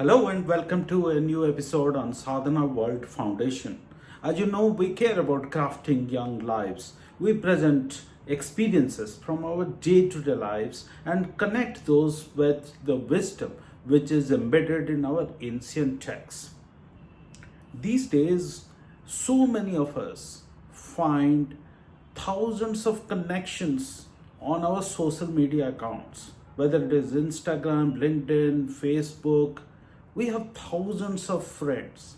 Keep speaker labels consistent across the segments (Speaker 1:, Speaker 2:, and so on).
Speaker 1: Hello and welcome to a new episode on Sadhana World Foundation. As you know, we care about crafting young lives. We present experiences from our day-to-day lives and connect those with the wisdom which is embedded in our ancient texts. These days, so many of us find thousands of connections on our social media accounts, whether it is Instagram, LinkedIn, Facebook. We have thousands of friends.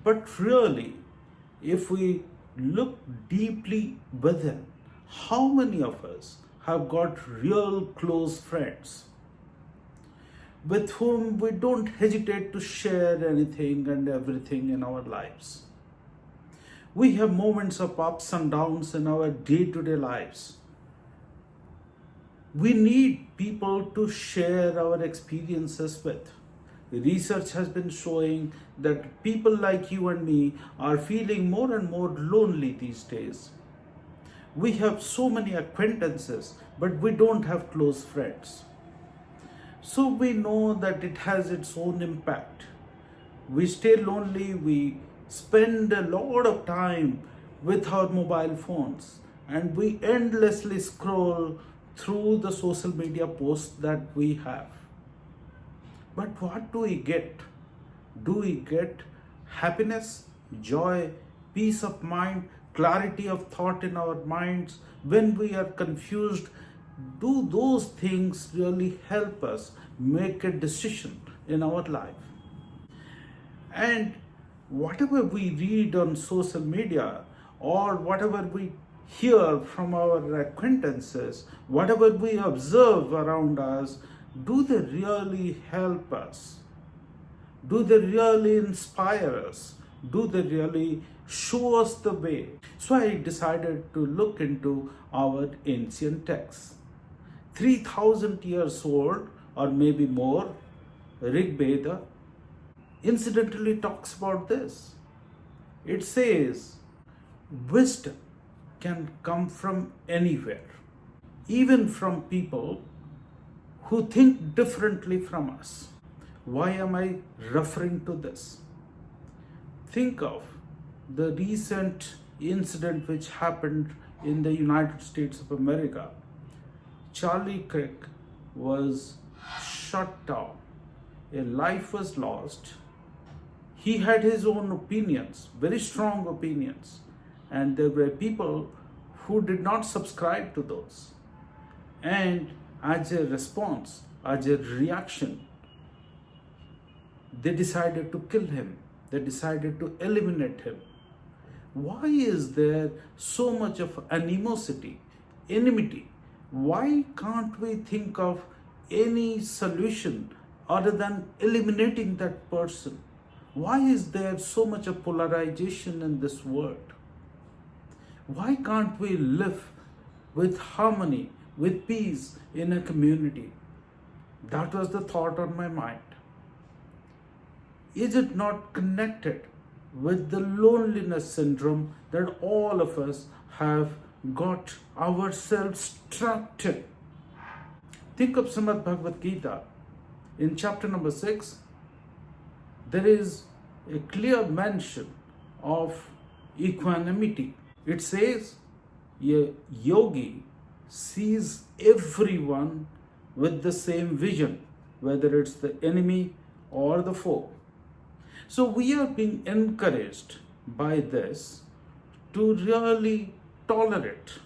Speaker 1: But really, if we look deeply within, how many of us have got real close friends with whom we don't hesitate to share anything and everything in our lives? We have moments of ups and downs in our day-to-day lives. We need people to share our experiences with. Research has been showing that people like you and me are feeling more and more lonely these days. We have so many acquaintances, but we don't have close friends. So we know that it has its own impact. We stay lonely, we spend a lot of time with our mobile phones, and we endlessly scroll through the social media posts that we have. But what do we get? Do we get happiness, joy, peace of mind, clarity of thought in our minds when we are confused? Do those things really help us make a decision in our life? And whatever we read on social media or whatever we hear from our acquaintances, whatever we observe around us, do they really help us? Do they really inspire us? Do they really show us the way? So I decided to look into our ancient texts. 3,000 years old or maybe more, Veda incidentally talks about this. It says, wisdom can come from anywhere, even from people who think differently from us. Why am I referring to this? Think of the recent incident which happened in the United States of America. Charlie Kirk was shut down. A life was lost. He had his own opinions, very strong opinions, and there were people who did not subscribe to those. And as a response, as a reaction, they decided to kill him. They decided to eliminate him. Why is there so much of animosity, enmity? Why can't we think of any solution other than eliminating that person? Why is there so much of polarization in this world? Why can't we live with harmony, with peace in a community? That was the thought on my mind. Is it not connected with the loneliness syndrome that all of us have got ourselves trapped in? Think of Srimad Bhagavad Gita. In chapter number 6, there is a clear mention of equanimity. It says, a yogi sees everyone with the same vision, whether it's the enemy or the foe. So we are being encouraged by this to really tolerate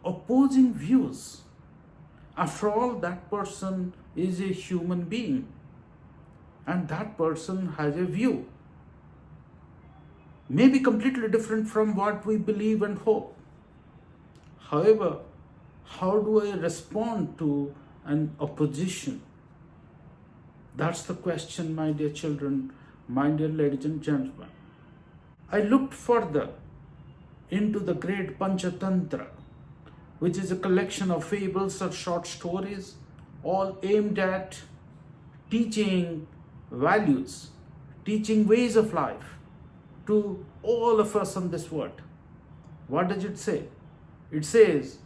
Speaker 1: opposing views. After all, that person is a human being and that person has a view, maybe completely different from what we believe and hope. However, how do I respond to an opposition? That's the question, my dear children, my dear ladies and gentlemen. I looked further into the great Panchatantra, which is a collection of fables or short stories, all aimed at teaching values, teaching ways of life to all of us on this world. What does it say? It says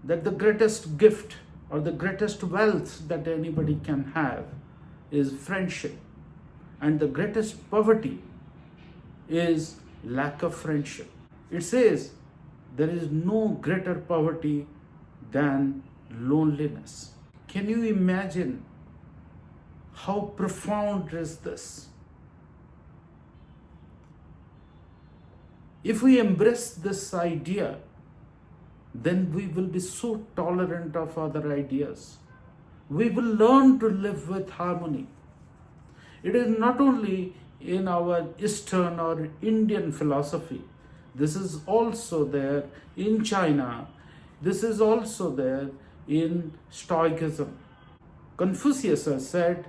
Speaker 1: that the greatest gift or the greatest wealth that anybody can have is friendship. And the greatest poverty is lack of friendship. It says there is no greater poverty than loneliness. Can you imagine how profound is this? If we embrace this idea, then we will be so tolerant of other ideas. We will learn to live with harmony. It is not only in our Eastern or Indian philosophy, this is also there in China, this is also there in Stoicism. Confucius has said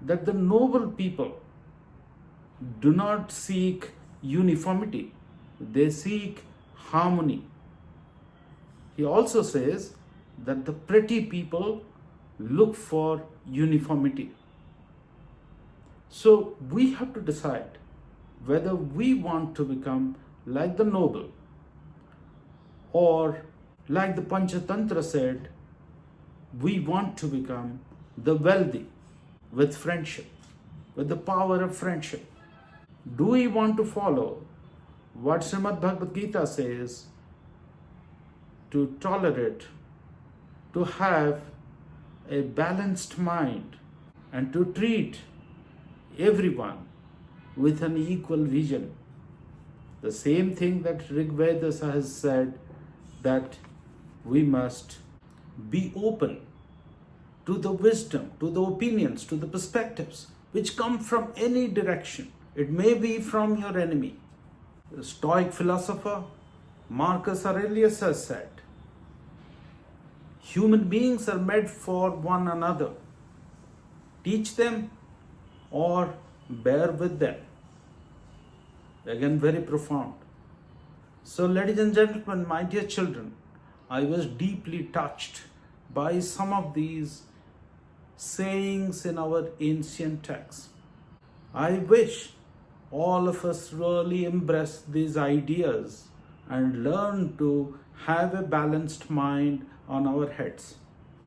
Speaker 1: that the noble people do not seek uniformity, they seek harmony. He also says that the pretty people look for uniformity. So we have to decide whether we want to become like the noble, or like the Panchatantra said, we want to become the wealthy with friendship, with the power of friendship. Do we want to follow what Srimad Bhagavad Gita says, to tolerate, to have a balanced mind, and to treat everyone with an equal vision? The same thing that Rig Veda has said, that we must be open to the wisdom, to the opinions, to the perspectives which come from any direction. It may be from your enemy. The Stoic philosopher Marcus Aurelius has said, human beings are made for one another. Teach them or bear with them. Again, very profound. So, ladies and gentlemen, my dear children, I was deeply touched by some of these sayings in our ancient texts. I wish all of us really embrace these ideas and learn to have a balanced mind on our heads.